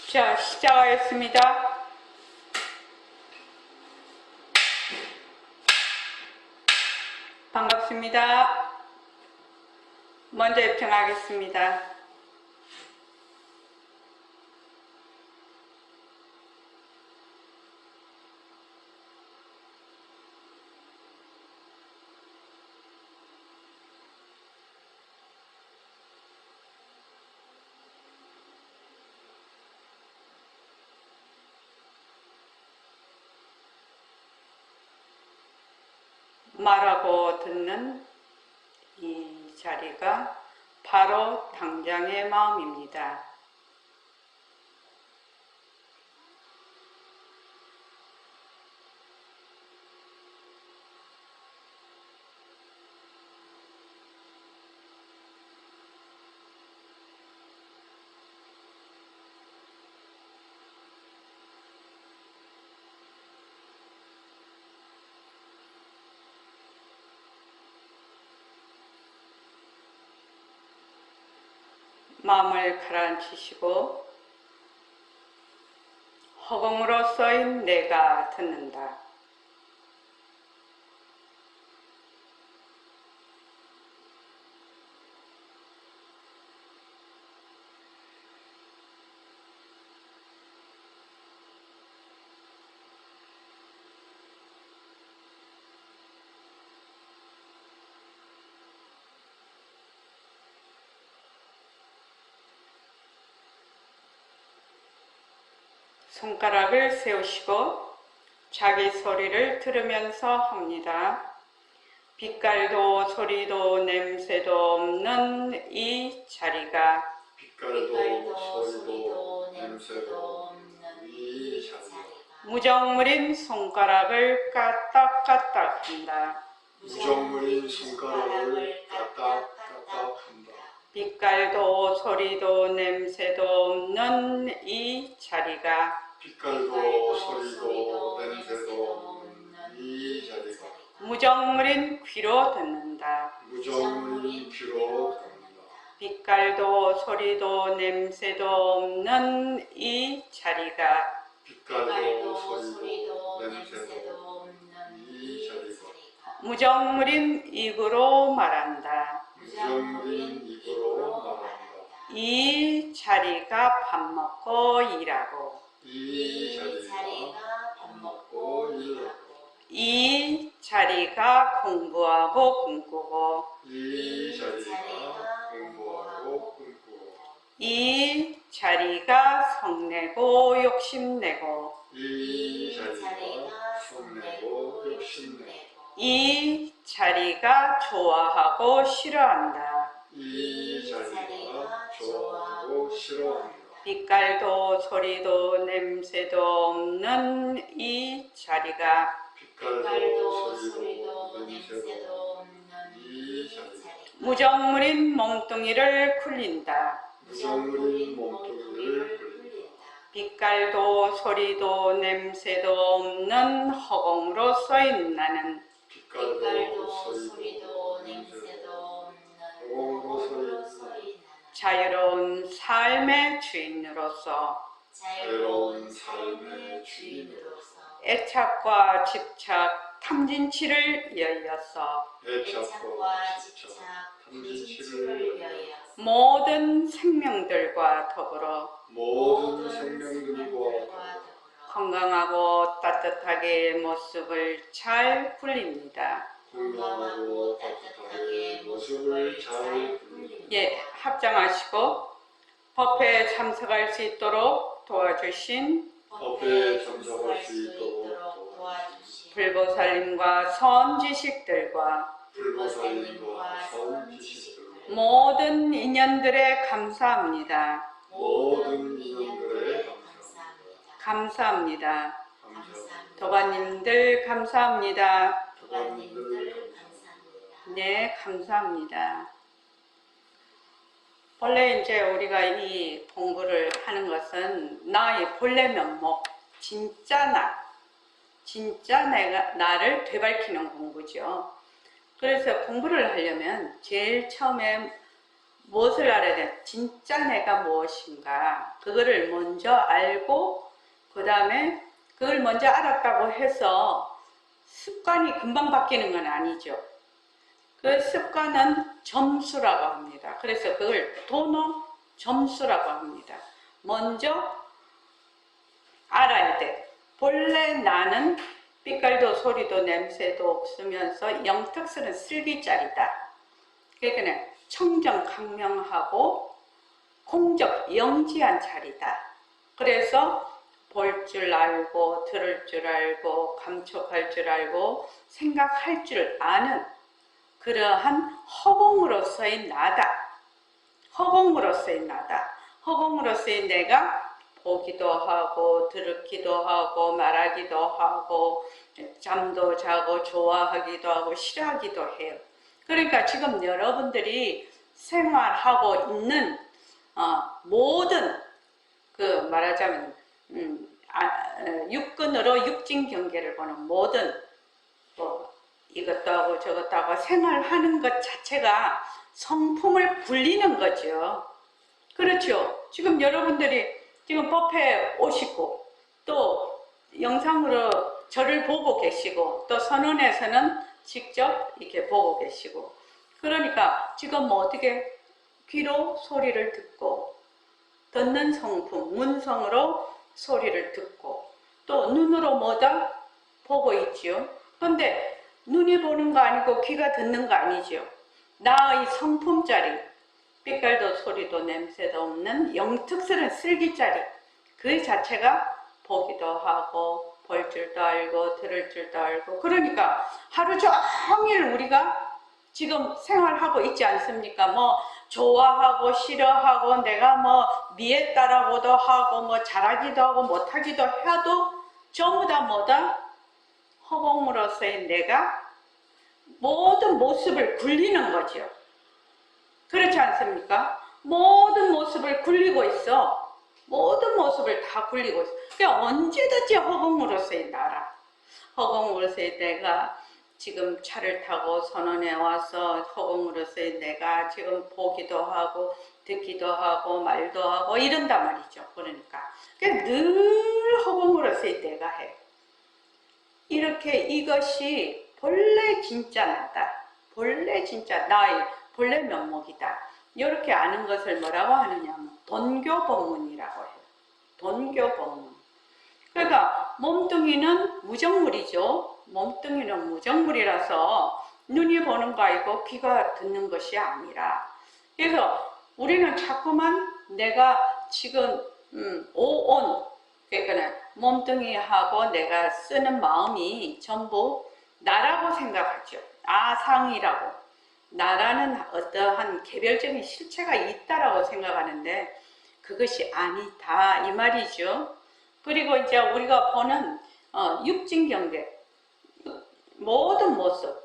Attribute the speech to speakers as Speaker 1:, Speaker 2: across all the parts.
Speaker 1: 자, 시작하겠습니다. 반갑습니다. 먼저 입증하겠습니다. 말하고 듣는 이 자리가 바로 당장의 마음입니다. 마음을 가라앉히시고 허공으로 써인 내가 듣는다. 손가락을 세우시고 자기 소리를 들으면서 합니다. 빛깔도 소리도 냄새도 없는 이 자리가
Speaker 2: 빛깔도 소리도 냄새도 없는 이 자리가
Speaker 1: 무정물인 손가락을 까딱까딱 한다.
Speaker 2: 무정물인 손가락을 까딱까딱한다.
Speaker 1: 빛깔도 소리도 냄새도 없는 이 자리가
Speaker 2: 빛깔도 소리도 냄새도 없는 이 자리가
Speaker 1: 무정물인 귀로 듣는다.
Speaker 2: 무정물인 귀로 듣는다.
Speaker 1: 빛깔도 소리도 냄새도 없는 이 자리가
Speaker 2: 빛깔도 소리도 냄새도 없는 이 자리가
Speaker 1: 무정물인 입으로 말한다.
Speaker 2: 무정물인 입으로 말한다.
Speaker 1: 이 자리가 밥 먹고 일하고
Speaker 2: 이 자리가 밥 먹고 일하고
Speaker 1: 이 자리가 공부하고 꿈꾸고
Speaker 2: 이 자리가 공부하고 꿈꾸고
Speaker 1: 이 자리가 성내고 욕심내고
Speaker 2: 이 자리가 성내고 욕심내고
Speaker 1: 이 자리가 좋아하고 싫어한다.
Speaker 2: 이 자리가 좋아하고 싫어한다.
Speaker 1: 빛깔도 소리도 냄새도 없는 이 자리가
Speaker 2: 빛깔도 소리도 냄새도 없는 이 자리가
Speaker 1: 무정물인 몸뚱이를 굴린다.
Speaker 2: 무정물인 몸뚱이를 굴린다.
Speaker 1: 빛깔도 소리도 냄새도 없는 허공으로 써인 나는
Speaker 2: 빛깔도 소리도 냄새도 없는 허공으로 써인
Speaker 1: 자유로운 삶의 주인으로서
Speaker 2: 자유로운 삶의 주인으로서
Speaker 1: 애착과 집착, 탐진치를 이어서
Speaker 2: 애착과 집착, 탐진치를 위하여
Speaker 1: 모든 생명들과 더불어
Speaker 2: 모든 생명들과 더불어
Speaker 1: 건강하고 따뜻하게 모습을 잘 굴립니다.
Speaker 2: 건강하고 따뜻하게 모습을 잘 굴립니다.
Speaker 1: 예, 합장하시고 법회에 참석할 수 있도록 도와주신
Speaker 2: 법회에 참석할 수 있도록 도와주신
Speaker 1: 불보살님과 선지식들과
Speaker 2: 불보살님과 선지식들
Speaker 1: 모든 인연들에 감사합니다.
Speaker 2: 모든 인연들에 감사합니다.
Speaker 1: 감사합니다.
Speaker 2: 감사합니다.
Speaker 1: 도반님들 감사합니다.
Speaker 2: 도반님들 감사합니다.
Speaker 1: 네, 감사합니다. 원래 이제 우리가 이 공부를 하는 것은 나의 본래 면목, 진짜 나를 되밟히는 공부죠. 그래서 공부를 하려면 제일 처음에 무엇을 알아야 돼? 진짜 내가 무엇인가. 그거를 먼저 알고, 그 다음에 그걸 먼저 알았다고 해서 습관이 금방 바뀌는 건 아니죠. 그 습관은 점수라고 합니다. 그래서 그걸 도노 점수라고 합니다. 먼저 알아야 돼. 본래 나는 빛깔도 소리도 냄새도 없으면서 영특스는 슬기짜리다. 그러니까 청정 강명하고 공적 영지한 자리다. 그래서 볼 줄 알고 들을 줄 알고 감촉할 줄 알고 생각할 줄 아는 그러한 허공으로서의 나다. 허공으로서의 나다. 허공으로서의 내가 보기도 하고 들기도 하고 말하기도 하고 잠도 자고 좋아하기도 하고 싫어하기도 해요. 그러니까 지금 여러분들이 생활하고 있는 모든 그 말하자면 육근으로 육진 경계를 보는 모든 뭐 이것도 하고 저것도 하고 생활하는 것 자체가 성품을 굴리는 거죠. 그렇죠. 지금 여러분들이 지금 법회에 오시고 또 영상으로 저를 보고 계시고 또 선언에서는 직접 이렇게 보고 계시고 그러니까 지금 뭐 어떻게 귀로 소리를 듣고 듣는 성품, 문성으로 소리를 듣고 또 눈으로 뭐다 보고 있지요. 근데 눈이 보는 거 아니고 귀가 듣는 거 아니죠. 나의 성품짜리 빛깔도 소리도 냄새도 없는 영특스러운 슬기짜리 그 자체가 보기도 하고 볼 줄도 알고 들을 줄도 알고 그러니까 하루 종일 우리가 지금 생활하고 있지 않습니까? 뭐 좋아하고 싫어하고 내가 뭐 미에 따라고도 하고 뭐 잘하기도 하고 못하기도 해도 전부 다 뭐다? 허공으로서의 내가 모든 모습을 굴리는 거죠. 그렇지 않습니까? 모든 모습을 굴리고 있어. 모든 모습을 다 굴리고 있어. 그러니까 언제든지 허공으로서의 나라. 허공으로서의 내가 지금 차를 타고 선원에 와서 허공으로서의 내가 지금 보기도 하고 듣기도 하고 말도 하고 이런단 말이죠. 그러니까 늘 허공으로서의 내가 해. 이렇게 이것이 본래 진짜 나다. 본래 진짜 나의 본래 면목이다. 이렇게 아는 것을 뭐라고 하느냐면 돈교법문이라고 해요. 돈교법문. 그러니까 몸뚱이는 무정물이죠. 몸뚱이는 무정물이라서 눈이 보는 거 아니고 귀가 듣는 것이 아니라 그래서 우리는 자꾸만 내가 지금 오온 그러니까 몸뚱이하고 내가 쓰는 마음이 전부 나라고 생각하죠. 아상이라고. 나라는 어떠한 개별적인 실체가 있다라고 생각하는데 그것이 아니다 이 말이죠. 그리고 이제 우리가 보는 육진경계 모든 모습,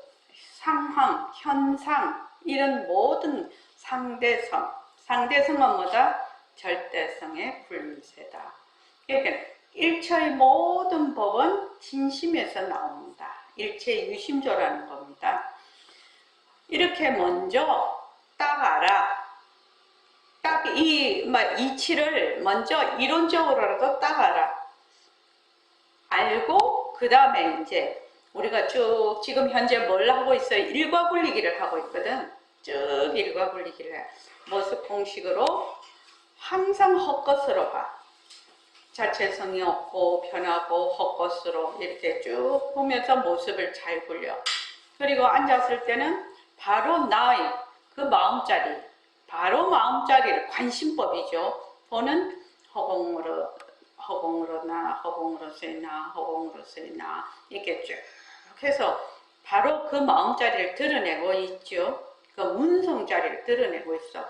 Speaker 1: 상황, 현상 이런 모든 상대성, 상대성은 뭐다? 절대성의 불미세다. 그러니까 일체의 모든 법은 진심에서 나옵니다. 일체의 유심조라는 겁니다. 이렇게 먼저 딱 알아. 딱 이 이치를 먼저 이론적으로라도 딱 알아. 알고 그 다음에 이제 우리가 쭉 지금 현재 뭘 하고 있어요? 일과 굴리기를 하고 있거든. 쭉 일과 굴리기를 해. 모습 공식으로 항상 헛것으로 봐. 자체성이 없고 변하고 헛것으로 이렇게 쭉 보면서 모습을 잘 굴려. 그리고 앉았을 때는 바로 나의 그 마음자리, 바로 마음자리를 관심법이죠. 보는 허공으로나 허공으로서의 나, 허공으로서의 나 이렇게 쭉 해서 바로 그 마음자리를 드러내고 있죠. 그 문성자리를 드러내고 있어.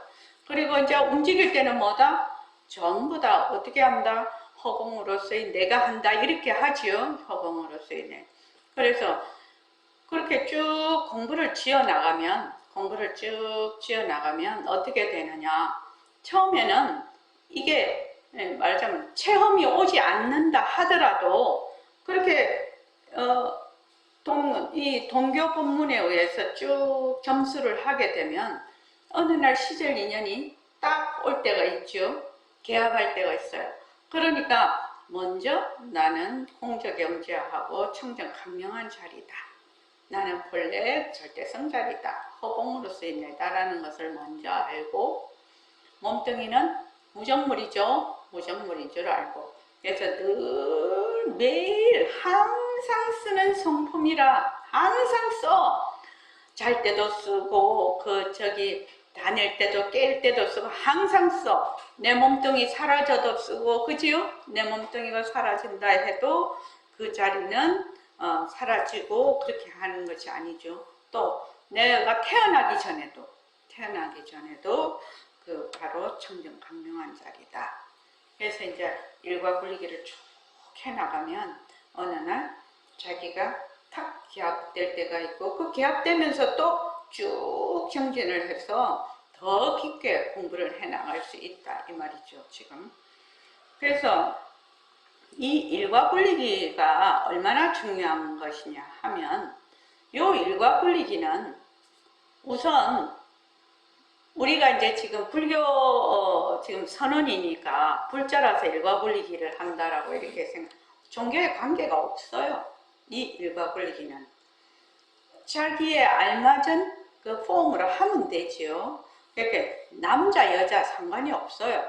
Speaker 1: 그리고 이제 움직일 때는 뭐다? 전부 다 어떻게 한다? 허공으로서의 내가 한다 이렇게 하지요. 허공으로서의 내. 그래서 그렇게 쭉 공부를 지어 나가면 어떻게 되느냐? 처음에는 이게 말하자면 체험이 오지 않는다 하더라도 그렇게 이 동교 법문에 의해서 쭉 점수를 하게 되면 어느 날 시절 인연이 딱 올 때가 있죠. 개합할 때가 있어요. 그러니까 먼저 나는 공적영재하고 청정강명한 자리다. 나는 본래 절대성 자리다. 허공으로 쓰인다라는 것을 먼저 알고 몸뚱이는 무정물이죠. 무정물인 줄 알고 그래서 늘 매일 항상 쓰는 성품이라 항상 써. 잘 때도 쓰고 다닐 때도 깰 때도 쓰고 항상 써. 내 몸뚱이 사라져도 쓰고 그지요? 내 몸뚱이가 사라진다 해도 그 자리는 사라지고 그렇게 하는 것이 아니죠. 또 내가 태어나기 전에도 그 바로 청정강명한 자리다. 그래서 이제 일과 굴리기를 쭉 해나가면 어느 날 자기가 탁 개합될 때가 있고 그 개합되면서 또 쭉 정진을 해서 더 깊게 공부를 해나갈 수 있다 이 말이죠 지금. 그래서 이 일과 굴리기가 얼마나 중요한 것이냐 하면 요 일과 굴리기는 우선 우리가 이제 지금 불교 지금 선언이니까 불자라서 일과 굴리기를 한다라고 이렇게 종교에 관계가 없어요. 이 일과 굴리기는 자기의 알맞은 그 폼으로 하면 되지요. 이렇게 남자 여자 상관이 없어요.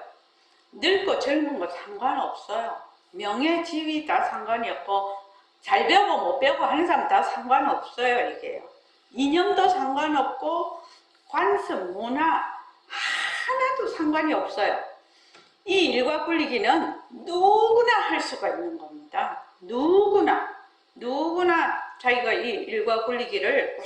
Speaker 1: 늙고 젊은 거 상관없어요. 명예 지위 다 상관이 없고 잘 배우고 못 배우고 하는 사람 다 상관없어요. 이게요. 이념도 상관없고 관습 문화 하나도 상관이 없어요. 이 일과 굴리기는 누구나 할 수가 있는 겁니다. 누구나 자기가 이 일과 굴리기를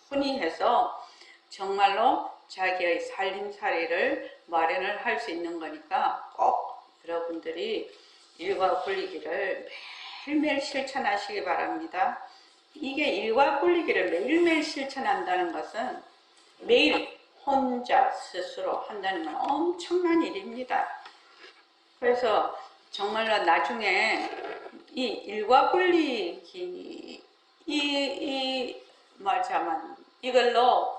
Speaker 1: 꾸준히 해서 정말로 자기의 살림살이를 마련을 할 수 있는 거니까 꼭 여러분들이 일과 굴리기를 매일매일 실천하시기 바랍니다. 이게 일과 굴리기를 매일매일 실천한다는 것은 매일 혼자 스스로 한다는 건 엄청난 일입니다. 그래서 정말로 나중에 이 일과 굴리기 말자만 이걸로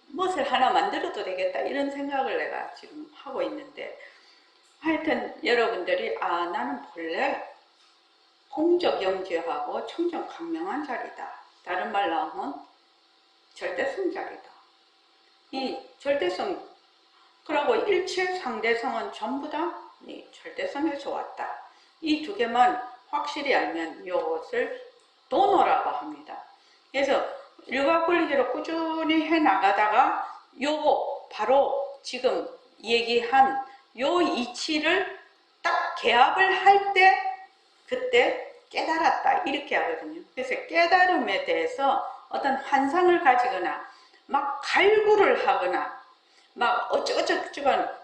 Speaker 1: 무엇을 하나 만들어도 되겠다 이런 생각을 내가 지금 하고 있는데 하여튼 여러분들이 나는 본래 공적영재하고 청정강명한 자리다. 다른 말로 하면 절대성 자리다. 이 절대성 그리고 일체 상대성은 전부 다 이 절대성에서 왔다. 이 두 개만 확실히 알면 이것을 도노라고 합니다. 그래서 일과 굴리기로 꾸준히 해 나가다가 요거 바로 지금 얘기한 요 이치를 딱 개합을 할 때 그때 깨달았다 이렇게 하거든요. 그래서 깨달음에 대해서 어떤 환상을 가지거나 막 갈구를 하거나 막 어쩌고저쩌고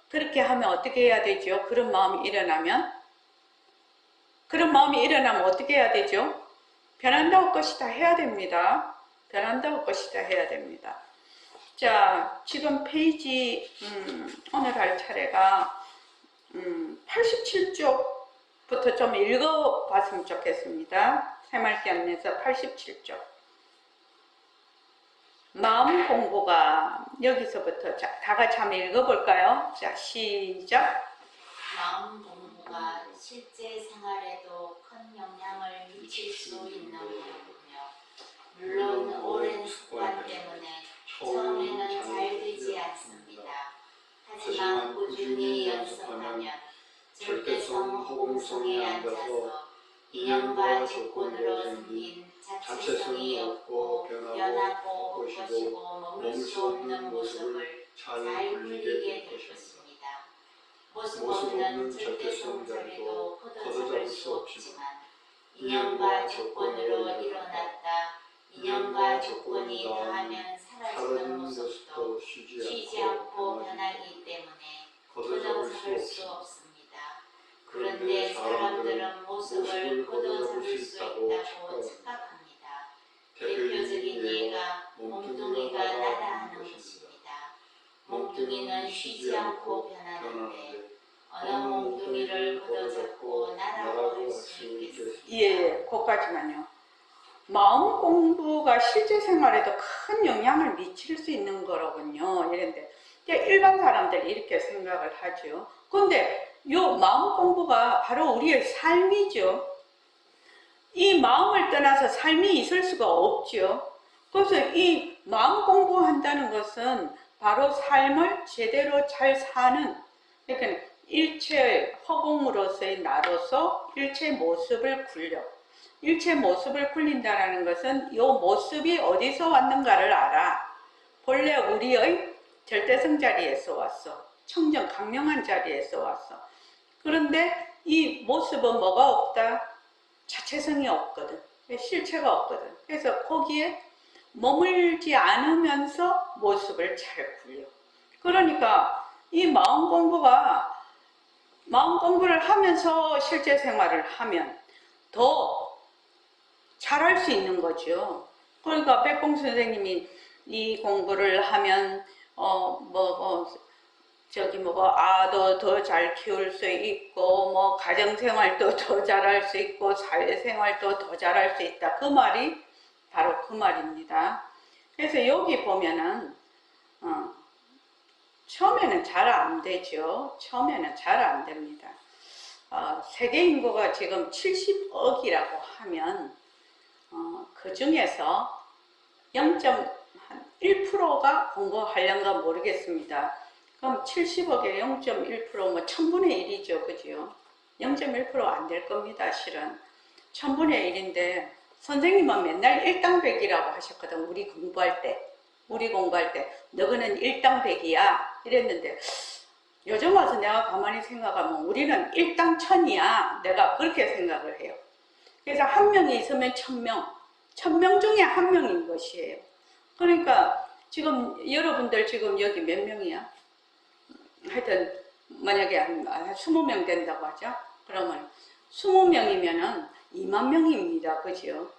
Speaker 1: 그렇게 하면 어떻게 해야 되죠? 그런 마음이 일어나면 어떻게 해야 되죠? 변한다고 것이다 해야 됩니다. 변한다고 것이다 해야 됩니다. 자, 지금 페이지 오늘 할 차례가 87쪽부터 좀 읽어봤으면 좋겠습니다. 새말기 안내서 87쪽. 마음 공부가 여기서부터 다 같이 한번 읽어볼까요? 자, 시작.
Speaker 2: 마음 공부가 실제 생활에도 큰 영향을 미칠 수 있는 부분이며 물론 오랜 습관 때문에 처음에는 잘 되지 않습니다. 하지만 꾸준히 연습하면 절대성 허공성에 앉아서 인연과 조건으로 생긴 자체성이 없고 변하고 헛것이고 머물 수 없는 모습을 잘 굴리게 될 것입니다. 모습 없는 절대성 자리도 걷어잡을 수 없지만 인연과 조건으로 일어났다. 인연과 조건이 더하면 사라지는 모습도 쉬지 않고 변하기 때문에 걷어잡을 수 없습니다. 그런데 사람들은 모습을 걷어잡을 수 있다고 착각합니다. 대표적인 예가 몸뚱이가 나다 하는 것입니다. 몸뚱이는 쉬지 않고 변하는데 어느 몸뚱이를 걷어잡고 나라고 할 수 있겠습니까?
Speaker 1: 예, 거기까지만요. 마음 공부가 실제 생활에도 큰 영향을 미칠 수 있는 거로군요. 이런데 일반 사람들이 이렇게 생각을 하죠. 그런데 이 마음 공부가 바로 우리의 삶이죠. 이 마음을 떠나서 삶이 있을 수가 없죠. 그래서 이 마음 공부한다는 것은 바로 삶을 제대로 잘 사는, 그러니까 일체의 허공으로서의 나로서 일체 모습을 굴려. 일체 모습을 굴린다는 것은 이 모습이 어디서 왔는가를 알아. 본래 우리의 절대성 자리에서 왔어. 청정 강명한 자리에서 왔어. 그런데 이 모습은 뭐가 없다? 자체성이 없거든. 실체가 없거든. 그래서 거기에 머물지 않으면서 모습을 잘 굴려. 그러니까 이 마음 공부를 하면서 실제 생활을 하면 더 잘할 수 있는 거죠. 그러니까 백봉 선생님이 이 공부를 하면 아도 더 잘 키울 수 있고 가정생활도 더 잘할 수 있고 사회생활도 더 잘할 수 있다. 그 말이 바로 그 말입니다. 그래서 여기 보면은 처음에는 잘 안 되죠. 처음에는 잘 안 됩니다. 세계 인구가 지금 70억이라고 하면 그 중에서 0.1%가 공부하려는가 모르겠습니다. 그럼 70억에 0.1%면 1000분의 1이죠. 그죠? 0.1% 안 될 겁니다. 실은 1000분의 1인데 선생님은 맨날 일당백이라고 하셨거든. 우리 공부할 때 너희는 일당백이야 이랬는데 요즘 와서 내가 가만히 생각하면 우리는 일당천이야. 내가 그렇게 생각을 해요. 그래서 한 명이 있으면 1000명, 1000명 중에 한 명인 것이에요. 그러니까 지금 여러분들 지금 여기 몇 명이야? 하여튼 만약에 한 20명 된다고 하죠. 그러면 20명이면은 2만 명입니다. 그죠?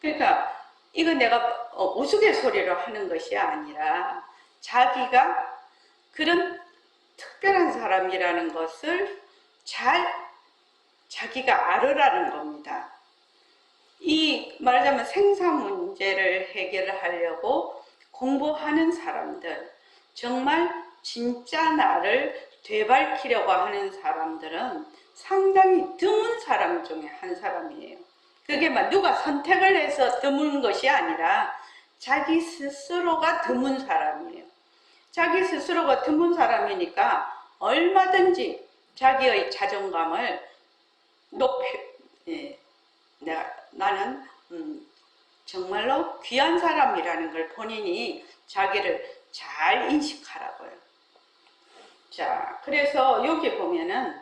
Speaker 1: 그러니까 이거 내가 우스갯소리로 하는 것이 아니라 자기가 그런 특별한 사람이라는 것을 잘 자기가 알으라는 겁니다. 이 말하자면 생산 문제를 해결하려고 공부하는 사람들, 정말 진짜 나를 되밟히려고 하는 사람들은 상당히 드문 사람 중에 한 사람이에요. 그게 막 누가 선택을 해서 드문 것이 아니라 자기 스스로가 드문 사람이에요. 자기 스스로가 드문 사람이니까 얼마든지 자기의 자존감을 나는 정말로 귀한 사람이라는 걸 본인이 자기를 잘 인식하라고요. 자, 그래서 여기 보면은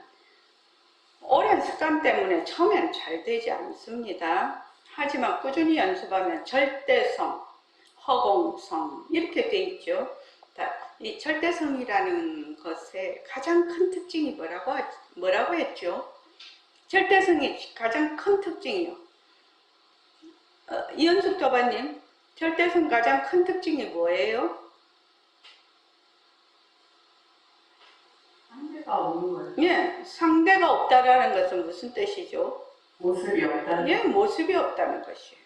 Speaker 1: 오랜 습관 때문에 처음엔 잘 되지 않습니다. 하지만 꾸준히 연습하면 절대성, 허공성 이렇게 돼 있죠. 이 절대성이라는 것의 가장 큰 특징이 뭐라고 했죠? 절대성이 가장 큰 특징이요. 이현숙 도반님, 절대성 가장 큰 특징이 뭐예요?
Speaker 3: 상대가 없는 거예요.
Speaker 1: 예, 상대가 없다라는 것은 무슨 뜻이죠?
Speaker 3: 모습이 없다는.
Speaker 1: 예, 모습이 없다는 것이에요.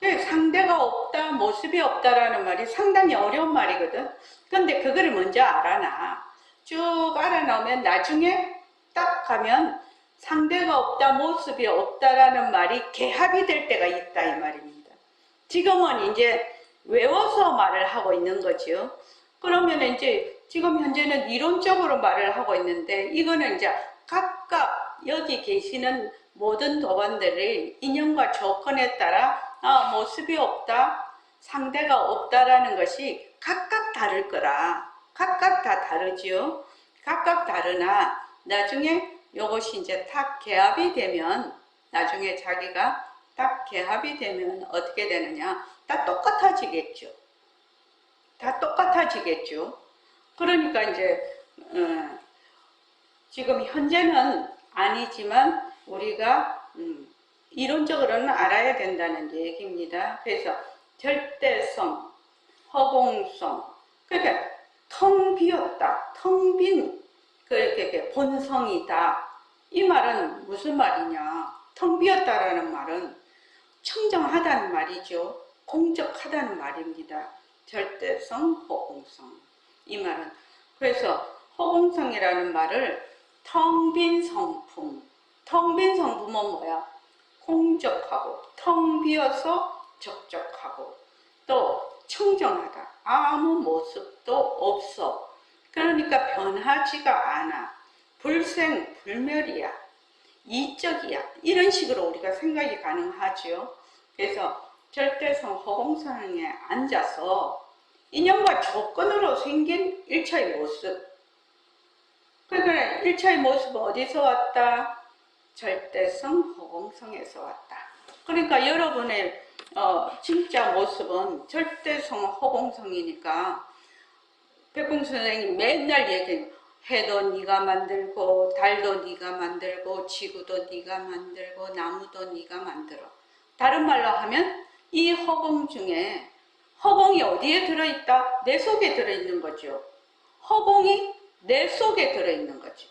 Speaker 1: 예, 상대가 없다, 모습이 없다라는 말이 상당히 어려운 말이거든. 근데 그거를 먼저 알아놔. 쭉 알아놓으면 나중에 딱 가면 상대가 없다, 모습이 없다라는 말이 개합이 될 때가 있다 이 말입니다. 지금은 이제 외워서 말을 하고 있는 거죠. 그러면 이제 지금 현재는 이론적으로 말을 하고 있는데 이거는 이제 각각 여기 계시는 모든 도반들의 인연과 조건에 따라 모습이 없다, 상대가 없다라는 것이 각각 다를 거라. 각각 다 다르지요. 각각 다르나 나중에 이것이 이제 딱 개합이 되면 나중에 자기가 딱 개합이 되면 어떻게 되느냐? 다 똑같아지겠죠. 다 똑같아지겠죠. 그러니까 이제 지금 현재는 아니지만 우리가 이론적으로는 알아야 된다는 얘기입니다. 그래서 절대성, 허공성, 그러니까 텅 비었다, 텅 빈 그렇게 본성이다. 이 말은 무슨 말이냐? 텅 비었다라는 말은 청정하다는 말이죠. 공적하다는 말입니다. 절대성, 허공성. 이 말은. 그래서 허공성이라는 말을 텅 빈 성품. 텅 빈 성품은 뭐야? 공적하고, 텅 비어서 적적하고, 또 청정하다. 아무 모습도 없어. 그러니까 변하지가 않아. 불생불멸이야. 이적이야. 이런 식으로 우리가 생각이 가능하죠. 그래서 절대성 허공성에 앉아서 인연과 조건으로 생긴 일체의 모습. 그러니까 일체의 모습은 어디서 왔다? 절대성 허공성에서 왔다. 그러니까 여러분의 진짜 모습은 절대성 허공성이니까 백봉 선생님 맨날 얘기해요. 해도 네가 만들고 달도 네가 만들고 지구도 네가 만들고 나무도 네가 만들어. 다른 말로 하면 이 허공 중에 허공이 어디에 들어있다? 내 속에 들어있는 거죠. 허공이 내 속에 들어있는 거죠.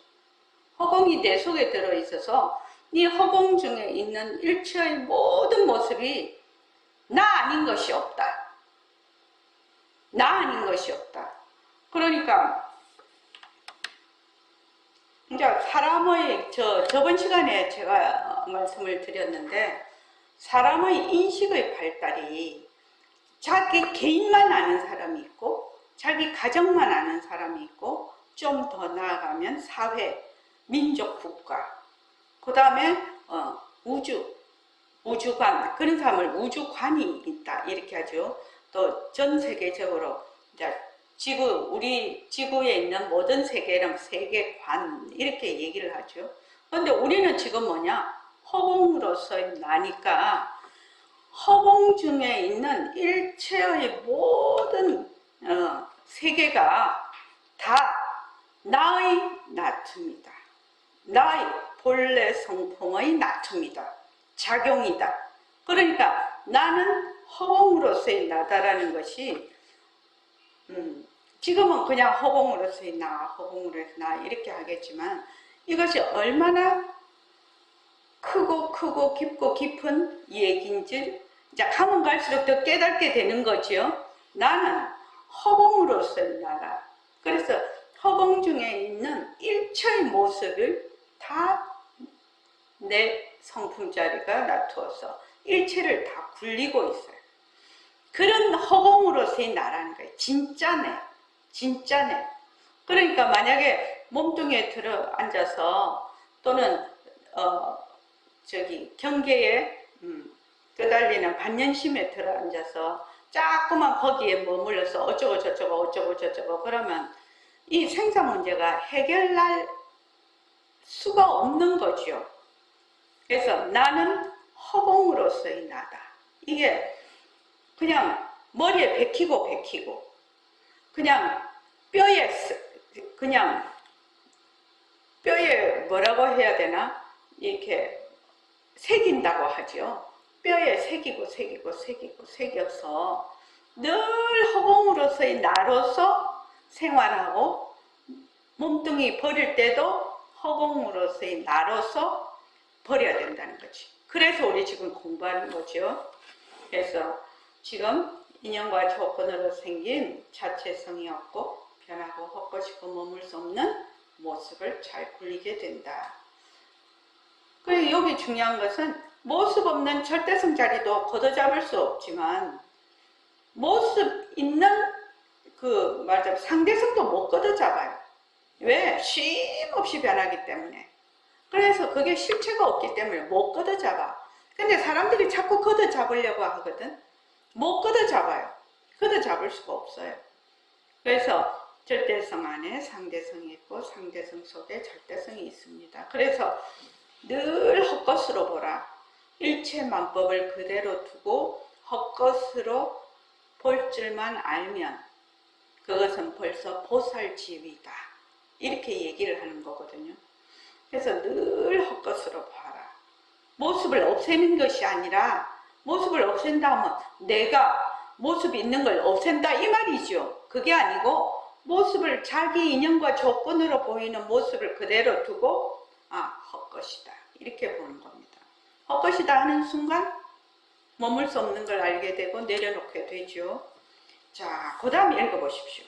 Speaker 1: 허공이 내 속에 들어있어서 이 허공 중에 있는 일체의 모든 모습이 나 아닌 것이 없다. 나 아닌 것이 없다. 그러니까 이제 사람의 저번 시간에 제가 말씀을 드렸는데 사람의 인식의 발달이 자기 개인만 아는 사람이 있고 자기 가정만 아는 사람이 있고 좀 더 나아가면 사회, 민족, 국가 그 다음에 우주관 그런 사람을 우주관이 있다 이렇게 하죠. 또 전 세계적으로 이제 우리 지구에 있는 모든 세계는 세계관 이렇게 얘기를 하죠. 그런데 우리는 지금 뭐냐? 허공으로서 나니까 허공 중에 있는 일체의 모든 세계가 다 나의 나툼이다. 나의 본래 성품의 나툼이다. 작용이다. 그러니까 나는 허공으로서의 나다라는 것이 지금은 그냥 허공으로서의 허공으로서의 나 이렇게 하겠지만 이것이 얼마나 크고 깊고 깊은 얘기인지 이제 가면 갈수록 더 깨닫게 되는 거죠. 나는 허공으로서의 나라. 그래서 허공 중에 있는 일체의 모습을 다 내 성품자리가 놔두어서 일체를 다 굴리고 있어요. 그런 허공으로서의 나라는 거예요. 진짜네. 진짜네. 그러니까 만약에 몸뚱이에 들어 앉아서 또는 경계에 끄달리는 반연심에 들어 앉아서 자꾸만 거기에 머물러서 어쩌고 저쩌고 그러면 이 생산 문제가 해결날 수가 없는 거죠. 그래서 나는 허공으로서의 나다. 이게 그냥 머리에 베끼고 그냥 뼈에 뭐라고 해야 되나? 이렇게 새긴다고 하죠. 뼈에 새겨서 늘 허공으로서의 나로서 생활하고 몸뚱이 버릴 때도 허공으로서의 나로서 버려야 된다는 거지. 그래서 우리 지금 공부하는 거죠. 그래서 지금 인연과 조건으로 생긴 자체성이 없고 변하고 헛것이고 머물 수 없는 모습을 잘 굴리게 된다. 그리고 여기 중요한 것은 모습 없는 절대성 자리도 걷어잡을 수 없지만 모습 있는 말하자면 상대성도 못 걷어잡아요. 왜? 쉼없이 변하기 때문에. 그래서 그게 실체가 없기 때문에 못 걷어잡아. 근데 사람들이 자꾸 걷어잡으려고 하거든. 못 걷어잡아요. 걷어잡을 수가 없어요. 그래서 절대성 안에 상대성이 있고 상대성 속에 절대성이 있습니다. 그래서 늘 헛것으로 보라. 일체 만법을 그대로 두고 헛것으로 볼 줄만 알면 그것은 벌써 보살지위다. 이렇게 얘기를 하는 거거든요. 그래서 늘 헛것으로 봐라. 모습을 없애는 것이 아니라 모습을 없앤다 하면 내가 모습이 있는 걸 없앤다 이 말이죠. 그게 아니고 모습을 자기 인연과 조건으로 보이는 모습을 그대로 두고 헛것이다 이렇게 보는 겁니다. 헛것이다 하는 순간 머물 수 없는 걸 알게 되고 내려놓게 되죠. 자, 그 다음에 읽어보십시오.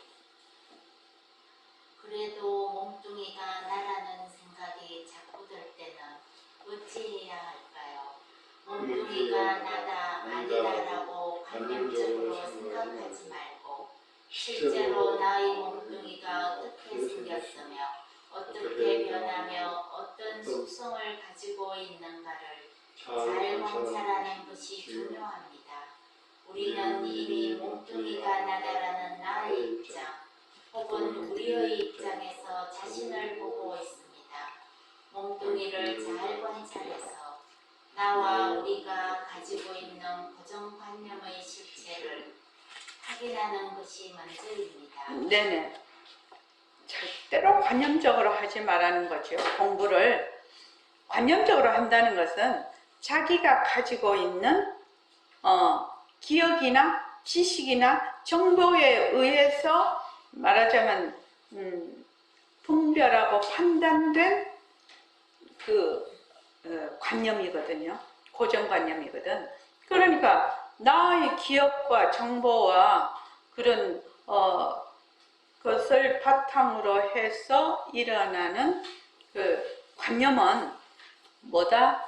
Speaker 2: 그래도 몸뚱이가 나라는 생각이 자꾸 들 때는 어찌해야 할까요? 몸뚱이가 나다 아니다라고 관념적으로 생각하지 말고 실제로 나의 몸뚱이가 어떻게 생겼으며 어떻게 변하며 어떤 속성을 가지고 있는가를 잘 관찰하는 것이 중요합니다. 우리는 이미 몸뚱이가 나다라는 나의 입장 혹은 우리의 입장에서 자신을 보고 있습니다. 몸뚱이를 잘 관찰해서 나와 우리가 가지고 있는 고정관념의 실체를 확인하는 것이 먼저입니다.
Speaker 1: 네네. 절대로 관념적으로 하지 말라는 거죠. 공부를 관념적으로 한다는 것은 자기가 가지고 있는 기억이나 지식이나 정보에 의해서 말하자면 분별하고 판단된 관념이거든요. 고정관념이거든. 그러니까 나의 기억과 정보와 그런 것을 바탕으로 해서 일어나는 그 관념은 뭐다?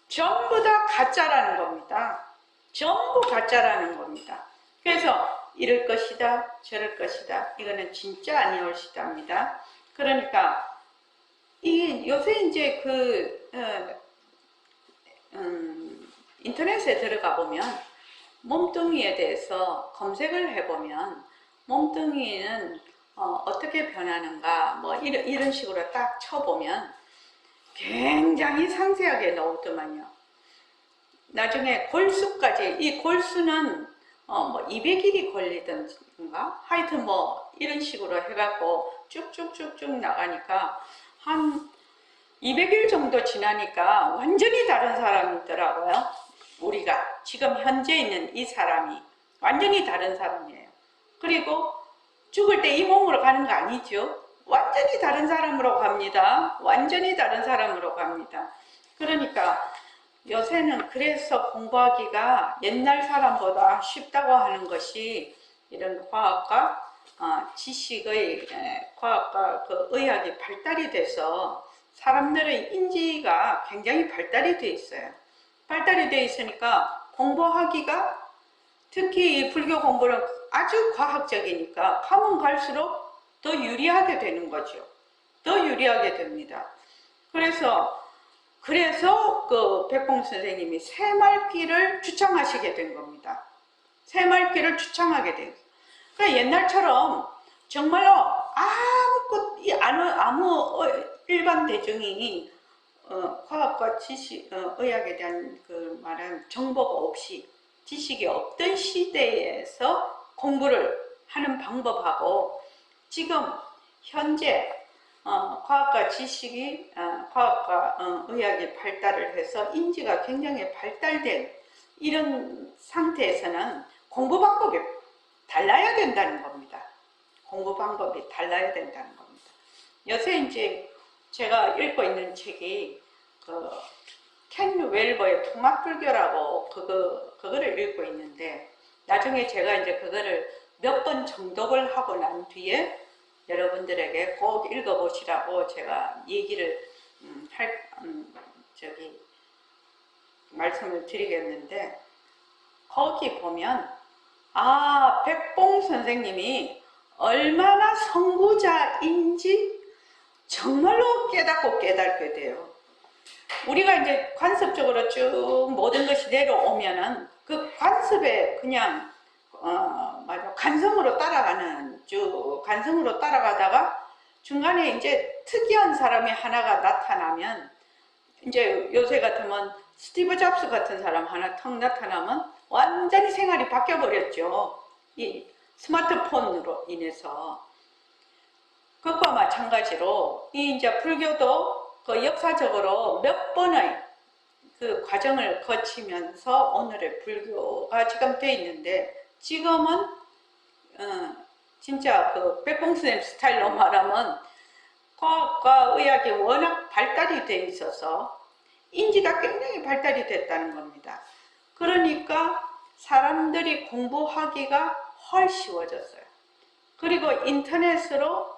Speaker 1: 전부 다 가짜라는 겁니다. 전부 가짜라는 겁니다. 그래서 이럴 것이다, 저럴 것이다, 이거는 진짜 아니올 시다입니다. 그러니까 이 요새 이제 인터넷에 들어가 보면 몸뚱이에 대해서 검색을 해보면 몸뚱이는 어떻게 변하는가 뭐 이런 식으로 딱 쳐보면 굉장히 상세하게 나오더만요. 나중에 골수까지, 이 골수는 뭐 200일이 걸리던가 하여튼 뭐 이런 식으로 해갖고 쭉쭉쭉쭉 나가니까 한 200일 정도 지나니까 완전히 다른 사람이더라고요. 우리가 지금 현재 있는 이 사람이 완전히 다른 사람이에요. 그리고 죽을 때 이 몸으로 가는 거 아니죠. 완전히 다른 사람으로 갑니다. 완전히 다른 사람으로 갑니다. 그러니까 요새는 그래서 공부하기가 옛날 사람보다 쉽다고 하는 것이 이런 과학과 지식의 과학과 의학이 발달이 돼서 사람들의 인지가 굉장히 발달이 돼 있어요. 발달이 돼 있으니까 공부하기가 특히 이 불교 공부는 아주 과학적이니까 가면 갈수록 더 유리하게 되는 거죠. 더 유리하게 됩니다. 그래서 그 백봉 선생님이 새말귀를 추천하시게 된 겁니다. 새말귀를 추천하게 된. 그러니까 옛날처럼 정말로 아무 일반 대중이 과학과 지식, 의학에 대한 그 말한 정보가 없이 지식이 없던 시대에서 공부를 하는 방법하고 지금 현재 과학과 지식이 과학과 의학이 발달을 해서 인지가 굉장히 발달된 이런 상태에서는 공부 방법이 달라야 된다는 겁니다. 공부 방법이 달라야 된다는 겁니다. 요새 이제 제가 읽고 있는 책이 켄 웰버의 통합불교라고 그거를 읽고 있는데 나중에 제가 이제 그거를 몇 번 정독을 하고 난 뒤에 여러분들에게 꼭 읽어보시라고 제가 얘기를 말씀을 드리겠는데 거기 보면 백봉 선생님이 얼마나 선구자인지 정말로 깨닫게 돼요. 우리가 이제 관습적으로 쭉 모든 것이 내려오면은 그 관습에 그냥 간성으로 따라가는 쭉 간성으로 따라가다가 중간에 이제 특이한 사람이 하나가 나타나면 이제 요새 같으면 스티브 잡스 같은 사람 하나 턱 나타나면 완전히 생활이 바뀌어 버렸죠. 이 스마트폰으로 인해서. 그것과 마찬가지로 이 이제 불교도 그 역사적으로 몇 번의 그 과정을 거치면서 오늘의 불교가 지금 돼 있는데 지금은 진짜 그 백봉 선생님 스타일로 말하면 과학과 의학이 워낙 발달이 돼 있어서 인지가 굉장히 발달이 됐다는 겁니다. 그러니까 사람들이 공부하기가 훨씬 쉬워졌어요. 그리고 인터넷으로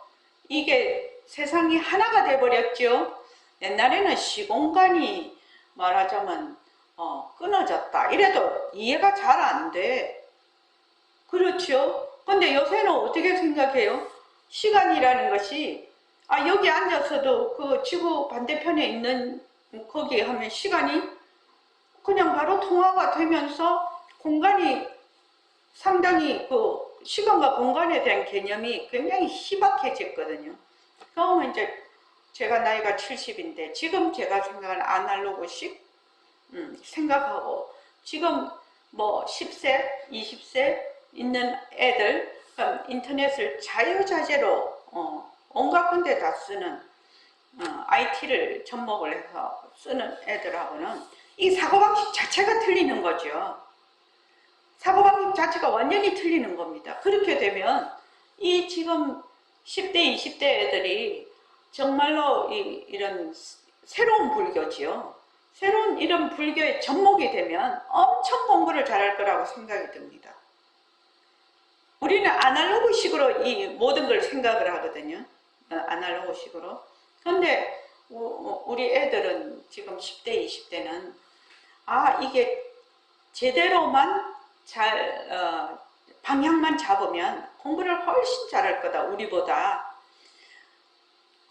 Speaker 1: 이게 세상이 하나가 돼버렸죠. 옛날에는 시공간이 말하자면 끊어졌다 이래도 이해가 잘 안 돼. 그렇죠. 근데 요새는 어떻게 생각해요? 시간이라는 것이 여기 앉아서도 그 지구 반대편에 있는 거기 하면 시간이 그냥 바로 통화가 되면서 공간이 상당히 그 시간과 공간에 대한 개념이 굉장히 희박해졌거든요. 그러면 이제 제가 나이가 70인데 지금 제가 생각하는 아날로그식 생각하고 지금 뭐 10세, 20세 있는 애들 인터넷을 자유자재로 온갖 군데 다 쓰는 IT를 접목을 해서 쓰는 애들하고는 이 사고방식 자체가 틀리는 거죠. 사고방식 자체가 완전히 틀리는 겁니다. 그렇게 되면 이 지금 10대, 20대 애들이 정말로 이런 새로운 불교지요. 새로운 이런 불교에 접목이 되면 엄청 공부를 잘할 거라고 생각이 듭니다. 우리는 아날로그식으로 이 모든 걸 생각을 하거든요. 아날로그식으로. 근데 우리 애들은 지금 10대, 20대는 이게 제대로만 잘 방향만 잡으면 공부를 훨씬 잘할 거다, 우리보다.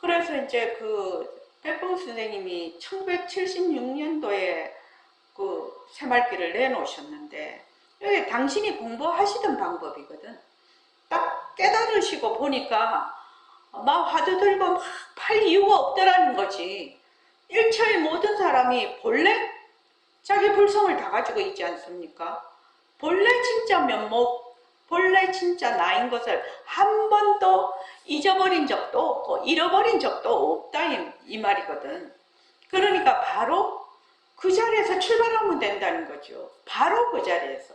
Speaker 1: 그래서 이제 그 백봉 선생님이 1976년도에 그 새말귀를 내놓으셨는데 이게 당신이 공부하시던 방법이거든. 딱 깨달으시고 보니까 막 화두 들고 막 팔 이유가 없더라는 거지. 일처의 모든 사람이 본래 자기 불성을 다 가지고 있지 않습니까? 본래 진짜 면목, 본래 진짜 나인 것을 한 번도 잊어버린 적도 없고 잃어버린 적도 없다 이 말이거든. 그러니까 바로 그 자리에서 출발하면 된다는 거죠. 바로 그 자리에서.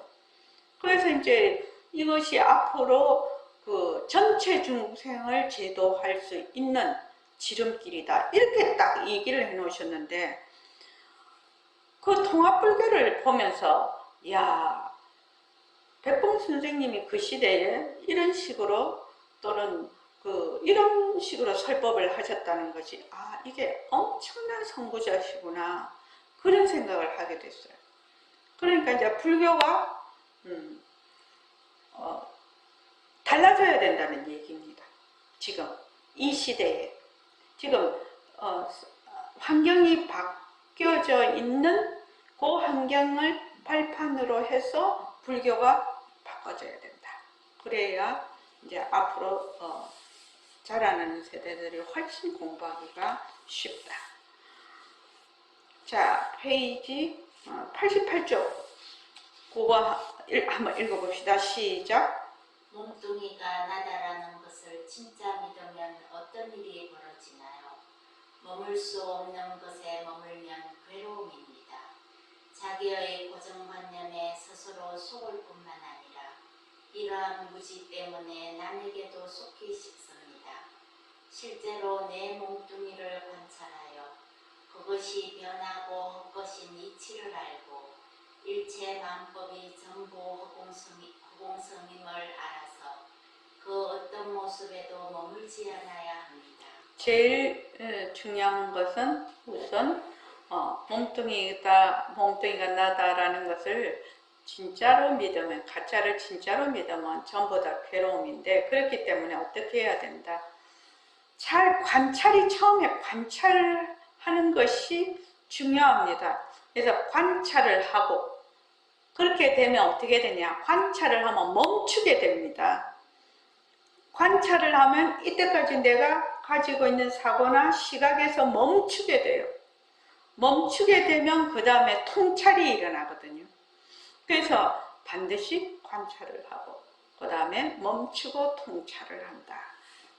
Speaker 1: 그래서 이제 이것이 앞으로 그 전체 중생을 제도할 수 있는 지름길이다. 이렇게 딱 얘기를 해 놓으셨는데 그 통합불교를 보면서 백봉 선생님이 그 시대에 이런 식으로 또는 이런 식으로 설법을 하셨다는 것이 이게 엄청난 선구자시구나 그런 생각을 하게 됐어요. 그러니까 이제 불교가 달라져야 된다는 얘기입니다. 지금 이 시대에 지금 환경이 바뀌어져 있는 그 환경을 발판으로 해서 불교가 바꿔져야 된다. 그래야 이제 앞으로 자라나는 세대들이 훨씬 공부하기가 쉽다. 자, 페이지 88쪽 그거 한번 읽어봅시다. 시작.
Speaker 2: 몸뚱이가 나다라는 것을 진짜 믿으면 어떤 일이 벌어지나요? 머물 수 없는 것에 머물면 괴로움입니다. 자기의 고정관념에 스스로 속을 뿐만 아니라 이러한 무지 때문에 남에게도 속기 쉽습니다. 실제로 내 몸뚱이를 관찰하여 그것이 변하고 헛것인 이치를 알고 일체 만법이 전부 허공성임을 알아서 그 어떤 모습에도 머물지 않아야 합니다.
Speaker 1: 제일 중요한 것은 우선 몸뚱이가 나다라는 것을 진짜로 믿으면, 가짜를 진짜로 믿으면 전부 다 괴로움인데, 그렇기 때문에 어떻게 해야 된다? 처음에 관찰하는 것이 중요합니다. 그래서 관찰을 하고, 그렇게 되면 어떻게 되냐? 관찰을 하면 멈추게 됩니다. 관찰을 하면 이때까지 내가 가지고 있는 사고나 시각에서 멈추게 돼요. 멈추게 되면 그 다음에 통찰이 일어나거든요. 그래서 반드시 관찰을 하고 그 다음에 멈추고 통찰을 한다.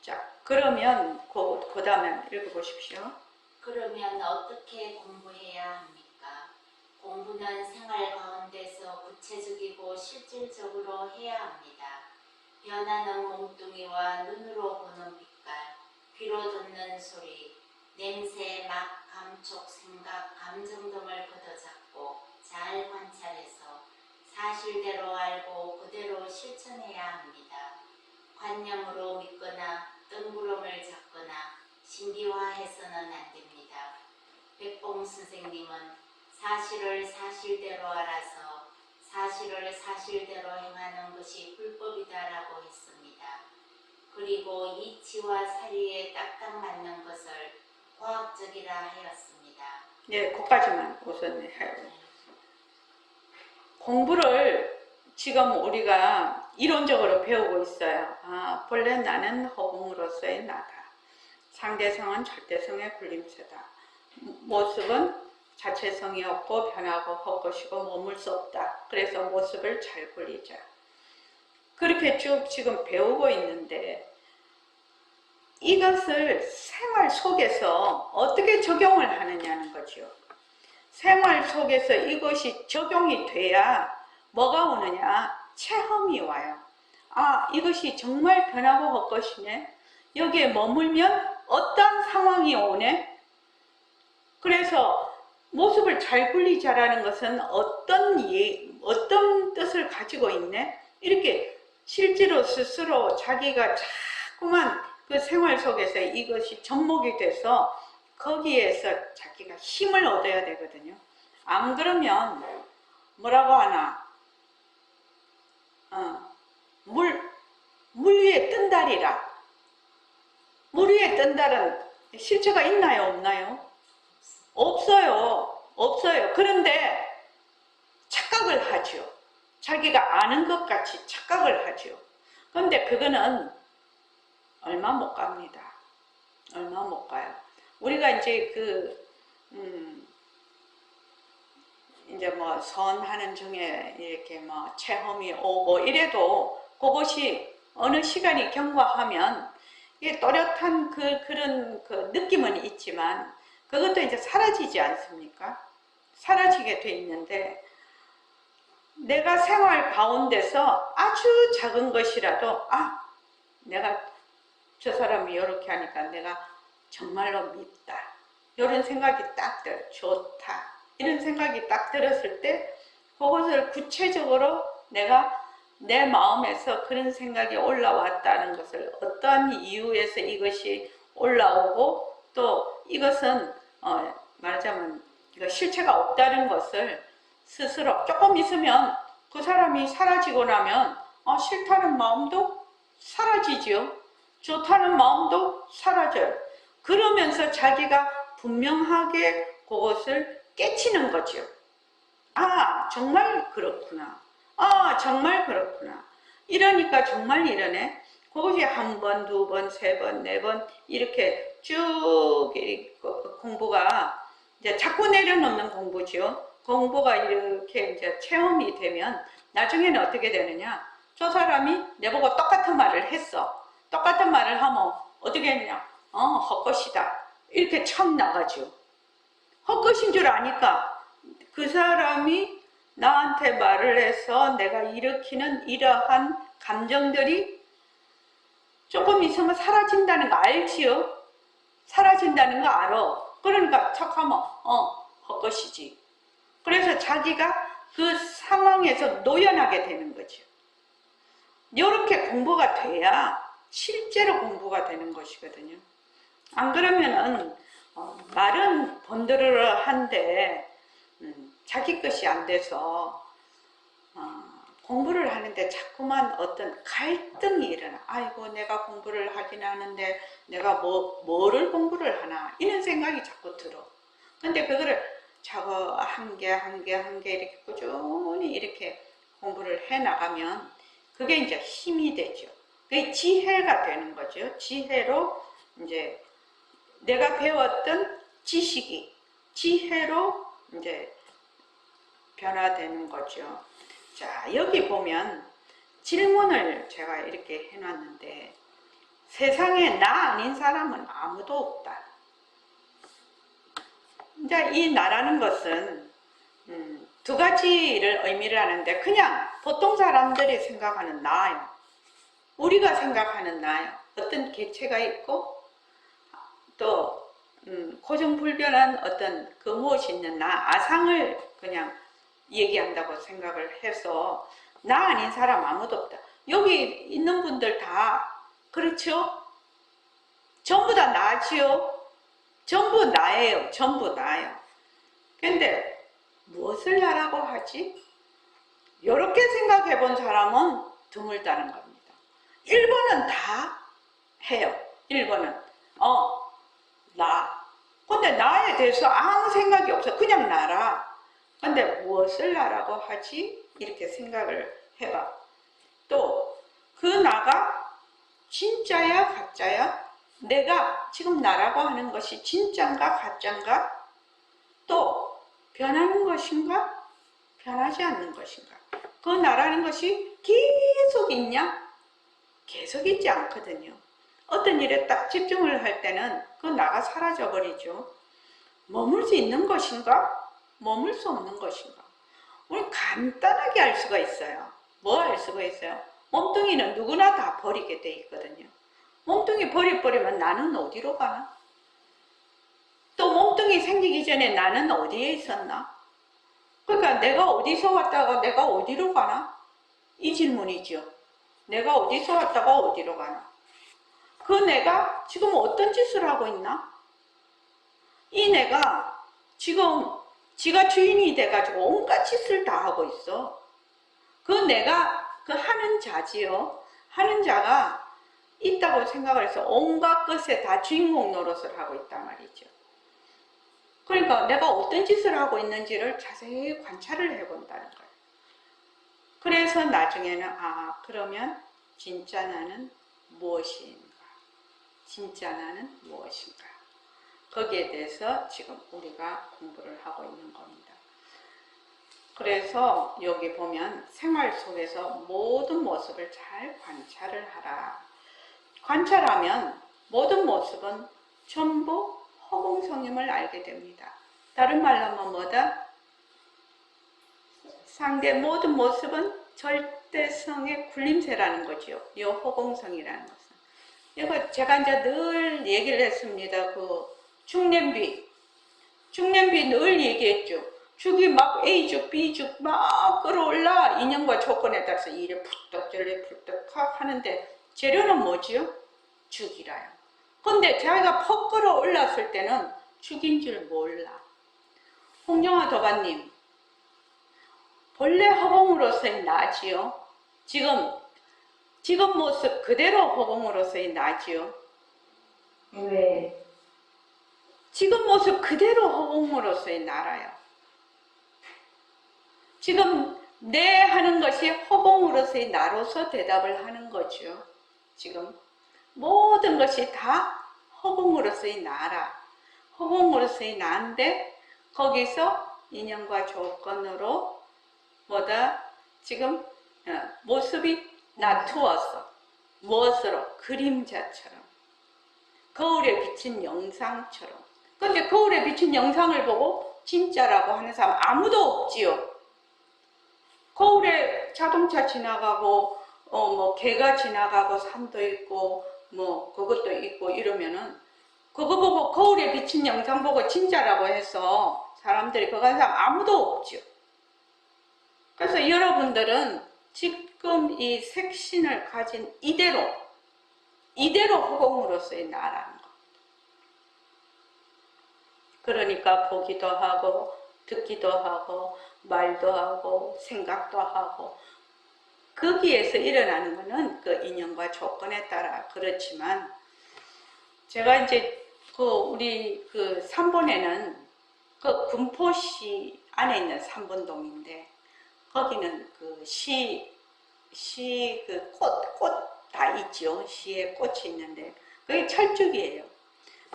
Speaker 1: 자, 그러면 그 다음에 읽어보십시오.
Speaker 2: 그러면 어떻게 공부해야 합니까? 공부는 생활 가운데서 구체적이고 실질적으로 해야 합니다. 변하는 몸뚱이와 눈으로 보는 빛깔, 귀로 듣는 소리, 냄새, 맛, 감촉, 생각, 감정 등을 걷어잡고 잘 관찰해서 사실대로 알고 그대로 실천해야 합니다. 관념으로 믿거나 뜬구름을 잡거나 신비화해서는 안 됩니다. 백봉 선생님은 사실을 사실대로 알아서 사실을 사실대로 행하는 것이 불법이다라고 했습니다. 그리고 이치와 사리에 딱딱 맞는 것을 과학적이라 하였습니다.
Speaker 1: 네, 거기까지만 우선 해요. 공부를 지금 우리가 이론적으로 배우고 있어요. 아, 본래 나는 허공으로서의 나다. 상대성은 절대성의 굴림체다. 모습은 자체성이 없고 변하고 헛것이고 머물 수 없다. 그래서 모습을 잘 굴리자. 그렇게 쭉 지금 배우고 있는데 이것을 생활 속에서 어떻게 적용을 하느냐는 거죠. 생활 속에서 이것이 적용이 돼야 뭐가 오느냐? 체험이 와요. 아, 이것이 정말 변하고 헛것이네. 여기에 머물면 어떤 상황이 오네? 그래서 모습을 잘 굴리자라는 것은 어떤 뜻을 가지고 있네? 이렇게 실제로 스스로 자기가 자꾸만 그 생활 속에서 이것이 접목이 돼서 거기에서 자기가 힘을 얻어야 되거든요. 안 그러면 뭐라고 하나? 물 위에 뜬 달이라. 물 위에 뜬 달은 실체가 있나요? 없나요? 없어요. 없어요. 그런데 착각을 하죠. 자기가 아는 것 같이 착각을 하죠. 그런데 그거는 얼마 못 갑니다. 얼마 못 가요. 우리가 이제 이제 뭐 선하는 중에 이렇게 뭐 체험이 오고 이래도 그것이 어느 시간이 경과하면 이게 또렷한 그런 느낌은 있지만 그것도 이제 사라지지 않습니까? 사라지게 돼 있는데 내가 생활 가운데서 아주 작은 것이라도 아, 내가 저 사람이 이렇게 하니까 내가 정말로 밉다. 이런 생각이 딱 들어. 좋다. 이런 생각이 딱 들었을 때 그것을 구체적으로 내가 내 마음에서 그런 생각이 올라왔다는 것을 어떠한 이유에서 이것이 올라오고 또 이것은 말하자면 이거 실체가 없다는 것을 스스로 조금 있으면 그 사람이 사라지고 나면 싫다는 마음도 사라지죠. 좋다는 마음도 사라져요. 그러면서 자기가 분명하게 그것을 깨치는 거죠. 아, 정말 그렇구나. 아, 정말 그렇구나. 이러니까 정말 이러네. 그것이 한 번, 두 번, 세 번, 네 번 이렇게 쭉 공부가 이제 자꾸 내려놓는 공부죠. 공부가 이렇게 이제 체험이 되면 나중에는 어떻게 되느냐? 저 사람이 내보고 똑같은 말을 했어. 똑같은 말을 하면 어떻게 했느냐? 헛것이다. 이렇게 참 나가죠. 헛것인 줄 아니까 그 사람이 나한테 말을 해서 내가 일으키는 이러한 감정들이 조금 있으면 사라진다는 거 알지요? 사라진다는 거 알아. 그러니까 척하면 헛것이지. 그래서 자기가 그 상황에서 노연하게 되는 거죠. 이렇게 공부가 돼야 실제로 공부가 되는 것이거든요. 안 그러면은 말은 번들어한데 자기 것이 안 돼서 공부를 하는데 자꾸만 어떤 갈등이 일어나. 아이고 내가 공부를 하긴 하는데 내가 뭐를 공부를 하나 이런 생각이 자꾸 들어. 근데 그거를 저거 한 개 이렇게 꾸준히 이렇게 공부를 해 나가면 그게 이제 힘이 되죠. 그게 지혜가 되는 거죠. 지혜로 이제 내가 배웠던 지식이 지혜로 이제 변화되는 거죠. 자, 여기 보면 질문을 제가 이렇게 해놨는데 세상에 나 아닌 사람은 아무도 없다. 이제 이 나라는 것은 두 가지를 의미를 하는데 그냥 보통 사람들이 생각하는 나요. 우리가 생각하는 나요. 어떤 객체가 있고 또 고정불변한 어떤 그 무엇이 있는 나, 아상을 그냥 얘기한다고 생각을 해서 나 아닌 사람 아무도 없다. 여기 있는 분들 다 그렇죠? 전부 다 나지요? 전부 나예요. 전부 나예요. 근데 무엇을 나라고 하지? 이렇게 생각해 본 사람은 드물다는 겁니다. 1번은 다 해요. 1번은 나. 근데 나에 대해서 아무 생각이 없어. 그냥 나라. 근데 무엇을 나라고 하지? 이렇게 생각을 해봐. 또 그 나가 진짜야 가짜야? 내가 지금 나라고 하는 것이 진짠가 가짠가? 또 변하는 것인가? 변하지 않는 것인가? 그 나라는 것이 계속 있냐? 계속 있지 않거든요. 어떤 일에 딱 집중을 할 때는 그 나가 사라져 버리죠. 머물 수 있는 것인가? 머물 수 없는 것인가? 우리 간단하게 알 수가 있어요. 뭐 알 수가 있어요? 몸뚱이는 누구나 다 버리게 돼 있거든요. 몸뚱이 버리면 나는 어디로 가나? 또 몸뚱이 생기기 전에 나는 어디에 있었나? 그러니까 내가 어디서 왔다가 내가 어디로 가나? 이 질문이죠. 내가 어디서 왔다가 어디로 가나? 그 내가 지금 어떤 짓을 하고 있나? 이 내가 지금 지가 주인이 돼가지고 온갖 짓을 다 하고 있어. 그 내가 그 하는 자지요. 하는 자가 있다고 생각을 해서 온갖 것에 다 주인공 노릇을 하고 있단 말이죠. 그러니까 내가 어떤 짓을 하고 있는지를 자세히 관찰을 해본다는 거예요. 그래서 나중에는 그러면 진짜 나는 무엇인가? 진짜 나는 무엇인가? 거기에 대해서 지금 우리가 공부를 하고 있는 겁니다. 그래서 여기 보면 생활 속에서 모든 모습을 잘 관찰을 하라. 관찰하면 모든 모습은 전부 허공성임을 알게 됩니다. 다른 말로 하면 뭐다? 상대 모든 모습은 절대성의 굴림새라는 거죠. 이 허공성이라는 것은. 이거 제가 이제 늘 얘기를 했습니다. 그 축냄비 늘 얘기했죠. 축이 막 A축, B축 막 끌어올라 인연과 조건에 따라서 이래 푹떡 저래 푹떡 하는데 재료는 뭐지요? 죽이라요. 근데 자기가 퍽 끌어올랐을 때는 죽인 줄 몰라. 홍정아 도반님, 본래 허공으로서의 나지요. 지금 모습 그대로 허공으로서의 나지요.
Speaker 3: 왜?
Speaker 1: 지금 모습 그대로 허공으로서의 나라요. 지금 내 하는 것이 허공으로서의 나로서 대답을 하는 거죠. 지금 모든 것이 다 허공으로서의 나라, 허공으로서의 나인데 거기서 인연과 조건으로 뭐다? 지금 모습이 나투었어. 무엇으로? 그림자처럼. 거울에 비친 영상처럼. 근데 거울에 비친 영상을 보고 진짜라고 하는 사람 아무도 없지요. 거울에 자동차 지나가고 뭐 개가 지나가고 산도 있고 뭐 그것도 있고 이러면은 그거 보고 거울에 비친 영상 보고 진짜라고 해서 사람들이 그거 하는 사람 아무도 없죠. 그래서 여러분들은 지금 이 색신을 가진 이대로 허공으로서의 나라는 거. 그러니까 보기도 하고 듣기도 하고 말도 하고 생각도 하고 거기에서 일어나는 것은 그 인연과 조건에 따라 그렇지만 제가 이제 우리 그 삼본에는 그 군포시 안에 있는 삼본동인데 거기는 그 그 꽃 다 있죠. 시에 꽃이 있는데 그게 철쭉이에요.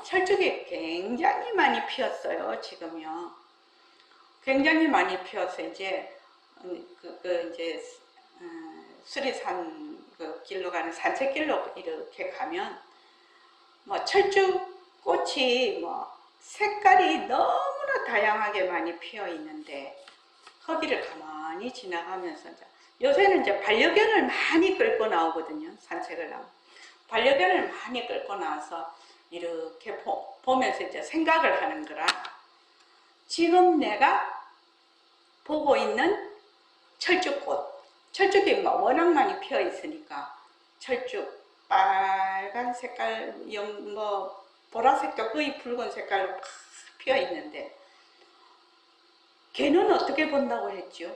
Speaker 1: 철쭉이 굉장히 많이 피었어요. 지금요. 굉장히 많이 피어서 이제 이제 수리산 그 길로 가는 산책길로 이렇게 가면 뭐 철쭉 꽃이 뭐 색깔이 너무나 다양하게 많이 피어 있는데 거기를 가만히 지나가면서 요새는 이제 반려견을 많이 끌고 나오거든요. 산책을 하면 반려견을 많이 끌고 나와서 이렇게 보면서 이제 생각을 하는 거라. 지금 내가 보고 있는 철쭉꽃. 철쭉이 워낙 많이 피어 있으니까 철쭉 빨간 색깔, 보라색도 거의 붉은 색깔로 팍 피어 있는데 걔는 어떻게 본다고 했죠?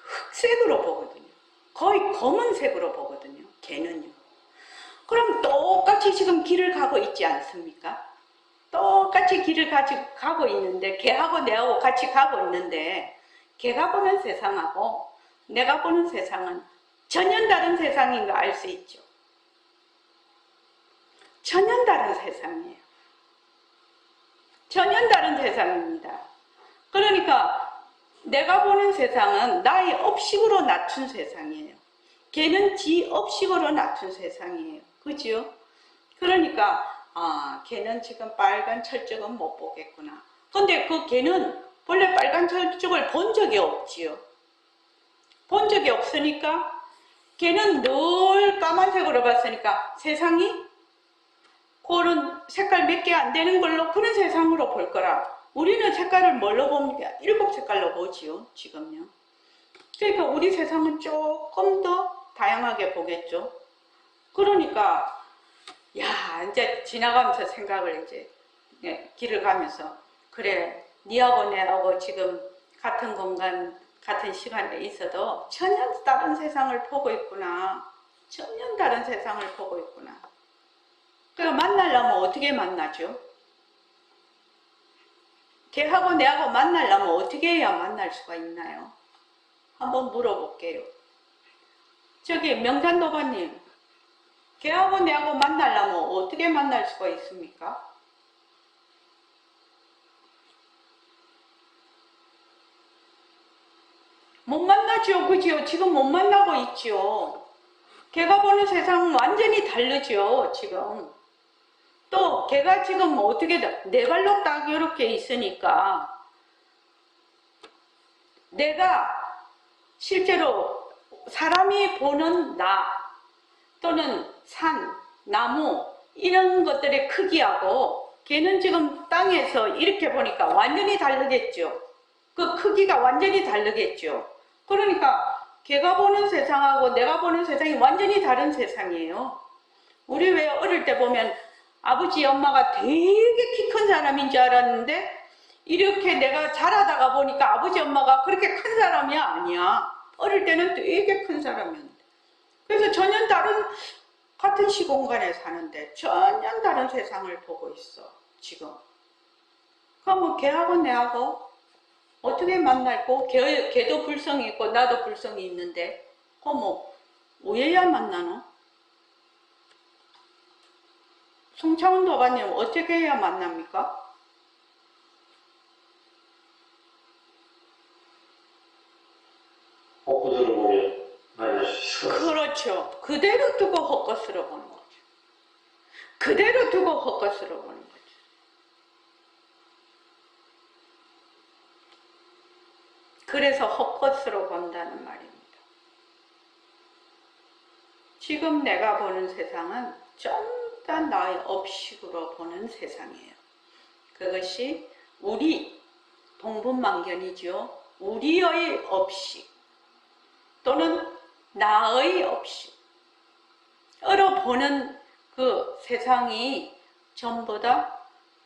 Speaker 1: 흑색으로 보거든요. 거의 검은색으로 보거든요. 걔는요. 그럼 똑같이 지금 길을 가고 있지 않습니까? 똑같이 길을 가고 있는데 걔하고 내하고 같이 가고 있는데 걔가 보는 세상하고 내가 보는 세상은 전혀 다른 세상인 거 알 수 있죠. 전혀 다른 세상이에요. 전혀 다른 세상입니다. 그러니까 내가 보는 세상은 나의 업식으로 낮춘 세상이에요. 걔는 지 업식으로 낮춘 세상이에요. 그죠? 그러니까 걔는 지금 빨간 철쭉은 못 보겠구나. 근데 그 걔는 원래 빨간 철쭉을 본 적이 없지요. 본 적이 없으니까 걔는 늘 까만색으로 봤으니까 세상이 그런 색깔 몇 개 안 되는 걸로 그런 세상으로 볼 거라. 우리는 색깔을 뭘로 봅니까? 7색깔로 보지요, 지금요. 그러니까 우리 세상은 조금 더 다양하게 보겠죠. 그러니까 야, 이제 지나가면서 생각을 이제 길을 가면서 그래, 니하고 내하고 지금 같은 공간, 같은 시간에 있어도 전혀 다른 세상을 보고 있구나. 전혀 다른 세상을 보고 있구나. 그러니까 만나려면 어떻게 만나죠? 걔하고 내하고 만나려면 어떻게 해야 만날 수가 있나요? 한번 물어볼게요. 저기 명산도반님, 걔하고 내하고 만나려면 어떻게 만날 수가 있습니까? 못 만나죠, 그죠? 지금 못 만나고 있죠. 걔가 보는 세상은 완전히 다르죠, 지금. 또 걔가 지금 어떻게 네 발로 딱 이렇게 있으니까 내가 실제로 사람이 보는 나 또는 산, 나무 이런 것들의 크기하고 걔는 지금 땅에서 이렇게 보니까 완전히 다르겠죠. 그 크기가 완전히 다르겠죠. 그러니까 걔가 보는 세상하고 내가 보는 세상이 완전히 다른 세상이에요. 우리 왜 어릴 때 보면 아버지 엄마가 되게 키 큰 사람인 줄 알았는데 이렇게 내가 자라다가 보니까 아버지 엄마가 그렇게 큰 사람이 아니야. 어릴 때는 되게 큰 사람이었는데. 그래서 전혀 다른 같은 시공간에 사는데 전혀 다른 세상을 보고 있어 지금. 그럼 걔하고 내하고 어떻게 만날고 걔도 불성이 있고 나도 불성이 있는데 왜 해야 만나노? 송창훈 도반님 어떻게 해야 만납니까?
Speaker 4: 그대로 보면 만날 수 있을 것 같습니다.
Speaker 1: 그렇죠. 그대로 두고 헛것으로 보는 거죠. 그대로 두고 헛것으로 보는 거죠. 그래서 헛것으로 본다는 말입니다. 지금 내가 보는 세상은 전부 다 나의 업식으로 보는 세상이에요. 그것이 우리 동분만견이죠. 우리의 업식 또는 나의 업식으로 보는 그 세상이 전부 다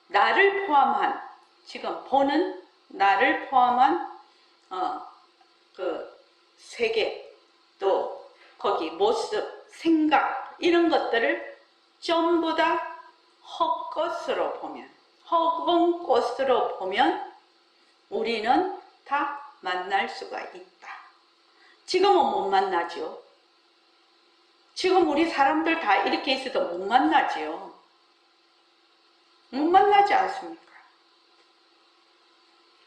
Speaker 1: 나를 포함한 지금 보는 나를 포함한 그 세계 또 거기 모습 생각 이런 것들을 전부 다 헛것으로 보면 허공 꽃으로 보면 우리는 다 만날 수가 있다. 지금은 못 만나죠. 지금 우리 사람들 다 이렇게 있어도 못 만나죠. 못 만나지 않습니까?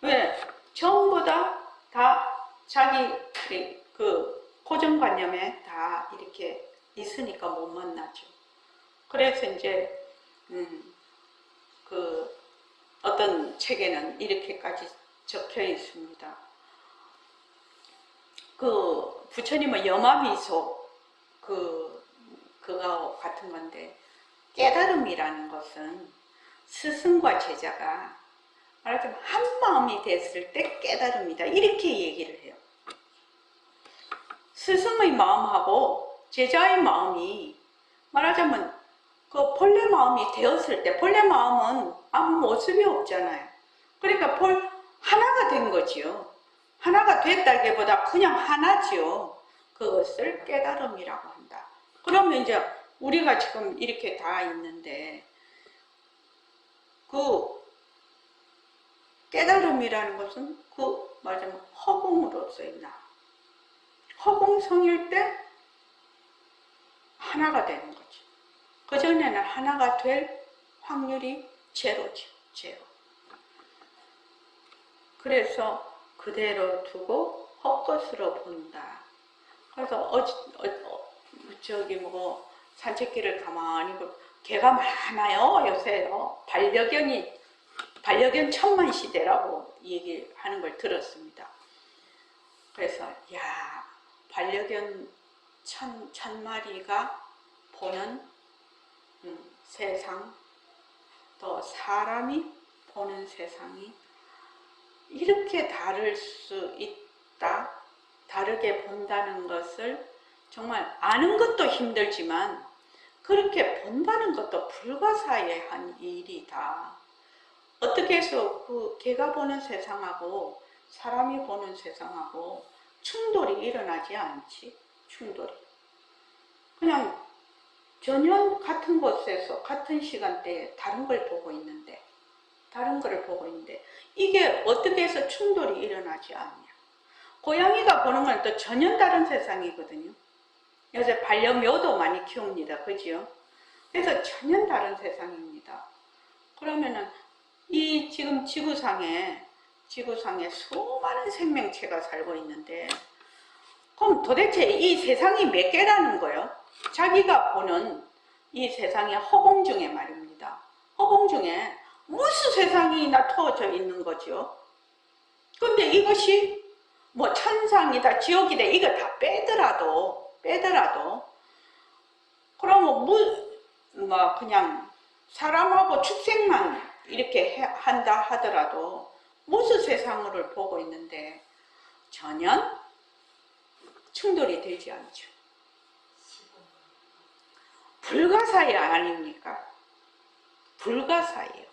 Speaker 1: 왜? 전부 다 자기 그 고정관념에 다 이렇게 있으니까 못 만나죠. 그래서 이제 그 어떤 책에는 이렇게까지 적혀 있습니다. 그 부처님은 여마미소 그거 같은 건데 깨달음이라는 것은 스승과 제자가 말하자면 한 마음이 됐을 때 깨달음이다. 이렇게 얘기를 해요. 스승의 마음하고 제자의 마음이 말하자면 그 본래 마음이 되었을 때, 본래 마음은 아무 모습이 없잖아요. 그러니까 하나가 된 거지요. 하나가 됐다기보다 그냥 하나지요. 그것을 깨달음이라고 한다. 그러면 이제 우리가 지금 이렇게 다 있는데 그 깨달음이라는 것은 그 말하자면 허공으로서의 나. 허공성일 때 하나가 되는 거지. 그전에는 하나가 될 확률이 제로죠. 제로. 그래서 그대로 두고 헛것으로 본다. 그래서 저기 뭐 산책길을 가만히 개가 많아요. 요새요. 반려견 천만 시대라고 얘기하는 걸 들었습니다. 그래서 야, 반려견 천 마리가 보는 세상, 또 사람이 보는 세상이 이렇게 다를 수 있다. 다르게 본다는 것을 정말 아는 것도 힘들지만 그렇게 본다는 것도 불가사의한 일이다. 어떻게 해서 그 개가 보는 세상하고 사람이 보는 세상하고 충돌이 일어나지 않지? 충돌이. 그냥 전혀 같은 곳에서 같은 시간대에 다른 걸 보고 있는데 이게 어떻게 해서 충돌이 일어나지 않냐. 고양이가 보는 건 또 전혀 다른 세상이거든요. 요새 반려묘도 많이 키웁니다. 그지요? 그래서 전혀 다른 세상입니다. 그러면은 이 지금 지구상에 수많은 생명체가 살고 있는데 그럼 도대체 이 세상이 몇 개라는 거예요? 자기가 보는 이 세상의 허공 중에 말입니다. 허공 중에 무수 세상이 나터져 있는 거죠. 근데 이것이 뭐 천상이다 지옥이다 이거 다 빼더라도 그러면 뭐 그냥 사람하고 축생만 이렇게 한다 하더라도 무수 세상을 보고 있는데 전혀 충돌이 되지 않죠. 불가사의 아닙니까? 불가사예요.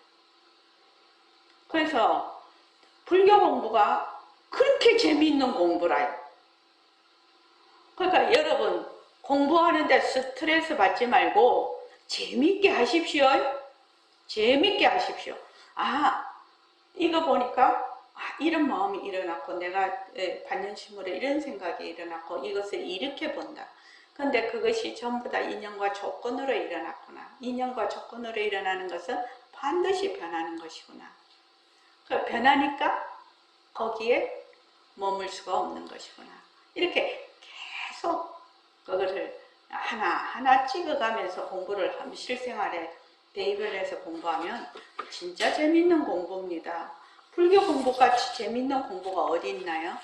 Speaker 1: 그래서 불교 공부가 그렇게 재미있는 공부라요. 그러니까 여러분 공부하는데 스트레스 받지 말고 재미있게 하십시오. 재미있게 하십시오. 아, 이거 보니까 이런 마음이 일어났고 내가 반년심으로 이런 생각이 일어났고 이것을 이렇게 본다. 근데 그것이 전부 다 인연과 조건으로 일어났구나. 인연과 조건으로 일어나는 것은 반드시 변하는 것이구나. 변하니까 거기에 머물 수가 없는 것이구나. 이렇게 계속 그것을 하나하나 찍어가면서 공부를 하면 실생활에 대입을 해서 공부하면 진짜 재밌는 공부입니다. 불교 공부같이 재밌는 공부가 어디 있나요?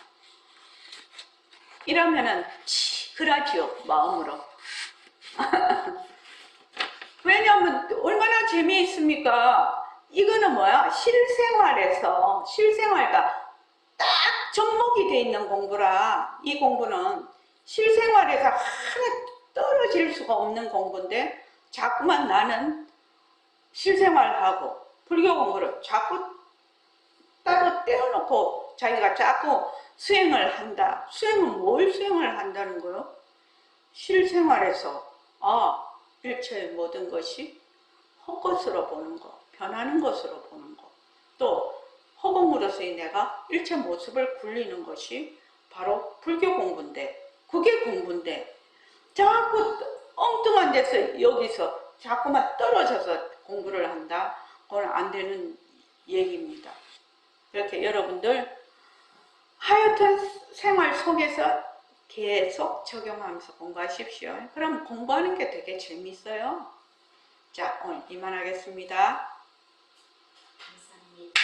Speaker 1: 이러면은 그러지요, 마음으로. 왜냐하면 얼마나 재미있습니까? 이거는 뭐야? 실생활과 딱 접목이 돼 있는 공부라. 이 공부는 실생활에서 하나 떨어질 수가 없는 공부인데 자꾸만 나는 실생활하고 불교 공부를 자꾸 따로 떼어놓고 자기가 자꾸 수행을 한다. 수행은 뭘 수행을 한다는 거요? 실생활에서 일체의 모든 것이 헛것으로 보는 것, 변하는 것으로 보는 것, 또 허공으로서의 내가 일체 모습을 굴리는 것이 바로 불교 공부인데 그게 공부인데 자꾸 엉뚱한 데서 여기서 자꾸만 떨어져서 공부를 한다? 그건 안 되는 얘기입니다. 이렇게 여러분들 하여튼 생활 속에서 계속 적용하면서 공부하십시오. 그럼 공부하는 게 되게 재밌어요. 자, 오늘 이만하겠습니다.
Speaker 2: 감사합니다.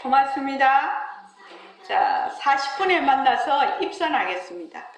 Speaker 1: 고맙습니다.
Speaker 2: 감사합니다.
Speaker 1: 자, 40분에 만나서 입선하겠습니다.